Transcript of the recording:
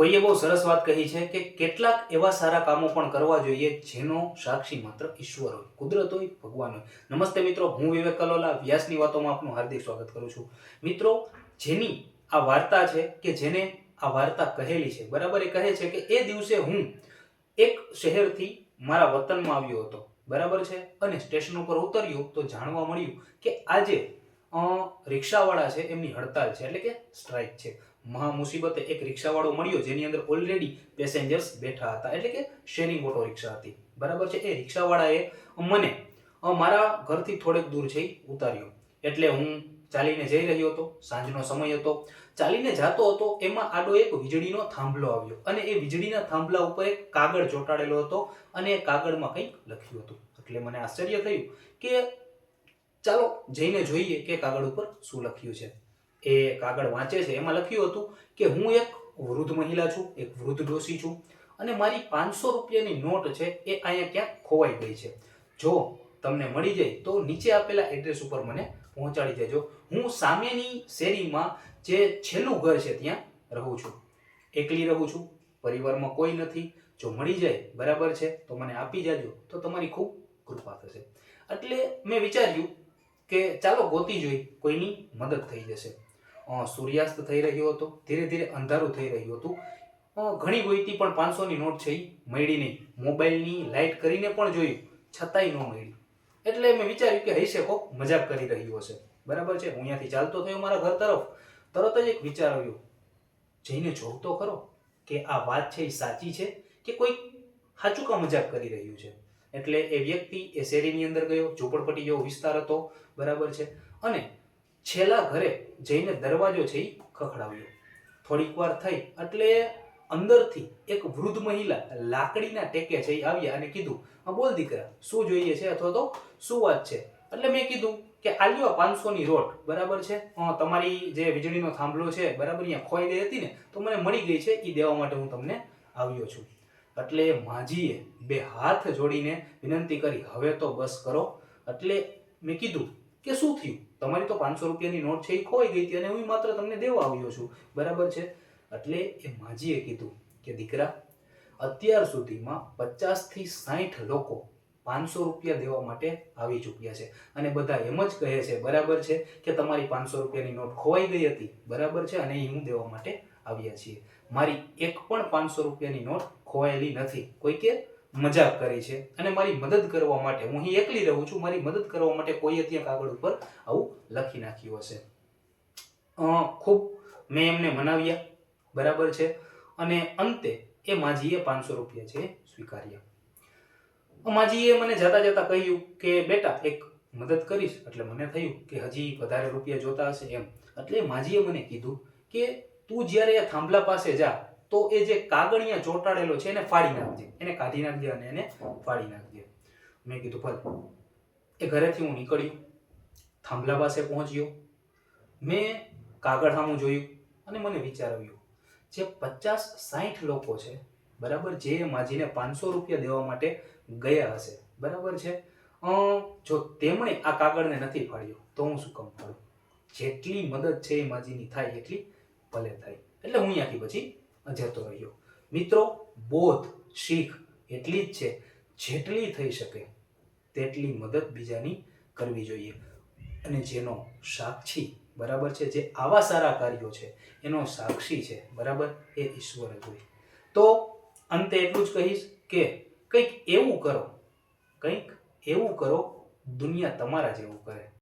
કોઈએ બહુ સરસ વાત કહી છે કે કેટલાક એવા સારા કામો પણ કરવા જોઈએ જેનો સાક્ષી માત્ર ઈશ્વર હોય, કુદરત હોય, ભગવાન હોય. નમસ્તે મિત્રો, હું વિવેક કલોલા વ્યાસની વાતોમાં આપનું હાર્દિક સ્વાગત કરું છું. મિત્રો, જેની આ વાર્તા છે કે જેને આ વાર્તા કહેલી છે, બરાબર, એ કહે છે કે એ દિવસે હું એક શહેરથી મારા વતનમાં આવ્યો હતો, બરાબર છે, અને સ્ટેશન ઉપર ઉતર્યો તો જાણવા મળ્યું કે આજે રિક્ષાવાળા છે એમની હડતાલ છે, એટલે કે સ્ટ્રાઇક છે. મહા મુસીબતે એક રિક્ષાવાળો મળ્યો જેની અંદર ઓલરેડી પેસેન્જર્સ બેઠા હતા, એટલે કે શેરિંગ ઓટો રિક્ષા હતી, બરાબર છે. એ રિક્ષાવાળાએ મને મારા ઘરથી થોડેક દૂર છે ઉતાર્યો. એટલે હું ચાલીને જઈ રહ્યો હતો, સાંજનો સમય હતો, ચાલીને જતો હતો, એમાં આડો એક વીજળીનો થાંભલો આવ્યો અને એ વીજળીના થાંભલા ઉપર એક કાગળ ચોંટાડેલો હતો અને એ કાગળમાં કંઈક લખ્યું હતું. એટલે મને આશ્ચર્ય થયું કે ચાલો જઈને જોઈએ કે કાગળ ઉપર શું લખ્યું છે. એ કાગળ વાંચે છે, એમાં લખ્યું હતું કે હું એક વૃદ્ધ મહિલા છું, એક વૃદ્ધ ડોશી છું, અને મારી 500 રૂપિયાની નોટ છે એ અહીંયા ક્યાંક ખોવાઈ ગઈ છે. જો તમને મળી જાય તો નીચે આપેલા એડ્રેસ ઉપર મને પહોંચાડી દેજો. હું સામેની શેરીમાં જે છેલ્લું ઘર છે ત્યાં રહું છું, એકલી રહું છું, પરિવારમાં કોઈ નથી. જો મળી જાય, બરાબર છે, તો મને આપી જાજો, તો તમારી ખૂબ કૃપા થશે. એટલે મેં વિચાર્યું કે ચાલો ગોતી જોઈ, કોઈની મદદ થઈ જશે. સૂર્યાસ્ત થઈ રહ્યો હતો, ધીરે ધીરે અંધારું થઈ રહ્યું હતું. ઘણી ગોઈતી પણ 500ની નોટ છે એ મળી નહીં. મોબાઈલની લાઇટ કરીને પણ જોયું, છતાંય ન મળી. એટલે મેં વિચાર્યું કે હશે કોક મજાક કરી રહ્યું હશે, બરાબર છે. હું અહીંયાથી ચાલતો થયો મારા ઘર તરફ, તરત જ એક વિચાર આવ્યો, જઈને જોઉં તો ખરો કે આ વાત છે એ સાચી છે કે કોઈ સાચું કા મજાક કરી રહ્યું છે. એટલે એ વ્યક્તિ એ શેરીની અંદર ગયો, ઝૂંપડપટ્ટી જેવો વિસ્તાર હતો, બરાબર છે, અને છેલ્લા ઘરે જઈને દરવાજો છે એ ખખડાવ્યો. થોડીક વાર થઈ એટલે અંદરથી એક વૃદ્ધ મહિલા લાકડીના ટેકે છે એ આવ્યા અને કીધું, બોલ દીકરા, શું જોઈએ છે અથવા તો શું વાત છે? એટલે મેં કીધું કે આલ્યો 500ની નોટ, બરાબર છે, તમારી જે વીજળીનો થાંભલો છે, બરાબર, અહીંયા ખોઈ ગઈ હતી ને, તો મને મળી ગઈ છે, એ દેવા માટે હું તમને આવ્યો છું. એટલે માજીએ બે હાથ જોડીને વિનંતી કરી, હવે તો બસ કરો. એટલે મેં કીધું કે શું થયું? તમારી તો 500 રૂપિયાની નોટ છે એ ખોવાઈ ગઈ હતી અને હું માત્ર તમને દેવા આવ્યો છું, બરાબર છે. એટલે એ માજીએ કીધું કે દીકરા, અત્યાર સુધીમાં 50 થી 60 લોકો 500 રૂપિયા દેવા માટે આવી ચૂક્યા છે અને બધા એમ જ કહે છે, બરાબર છે, કે તમારી 500 રૂપિયાની નોટ ખોવાઈ ગઈ હતી, બરાબર છે, અને એ હું દેવા માટે આવ્યા છીએ. મારી એક પણ 500 રૂપિયાની નોટ ખોવાયેલી નથી. કોઈકે મજાક કરી છે અને મારી મદદ કરવા માટે, હું અહીં એકલી રહું છું, મારી મદદ કરવા માટે કોઈએ ત્યાં કાગળ ઉપર આવું લખી નાખ્યું હશે. ખૂબ મેં એમને મનાવ્યા, બરાબર છે, અને અંતે એ માજીએ 500 રૂપિયા છે સ્વીકાર્યા. માજીએ મને જતા જતા કહ્યું કે બેટા, એક મદદ કરીશ. એટલે મને થયું કે હજી વધારે રૂપિયા જોતા હશે એમ. એટલે માજીએ મને કીધું કે તું જ્યારે એ થાંભલા પાસે જા તો એ જે કાગળિયા ચોંટાડેલો છે એને ફાડી નાખજે, એને કાઢી નાખજે અને એને ફાડી નાખજે. મેં કીધું ભલે. એ ઘરેથી હું નીકળ્યો, થાંભલા પાસે પહોંચ્યો, મેં કાગળ સામું જોયું અને મને વિચાર આવ્યો, જે 50-60 લોકો છે, બરાબર, જે માજીને 500 રૂપિયા દેવા માટે ગયા હશે, બરાબર છે, જો તેમણે આ કાગળને નથી ફાડ્યો તો હું શું કામ ફાડું? જેટલી મદદ છે એ માજીની થાય એટલી ભલે થાય. એટલે હું અહીંયાથી પછી જતો રહ્યો. મિત્રો, બોધ, શીખ એટલી જ છે, જેટલી થઈ શકે તેટલી મદદ બીજાની કરવી જોઈએ. અને જેનો સાક્ષી, બરાબર છે, જે આવા સારા કાર્યો છે એનો સાક્ષી છે, બરાબર, એ ઈશ્વર જ હોય. તો અંતે એટલું જ કહીશ કે કંઈક એવું કરો, દુનિયા તમારા જેવું કરે.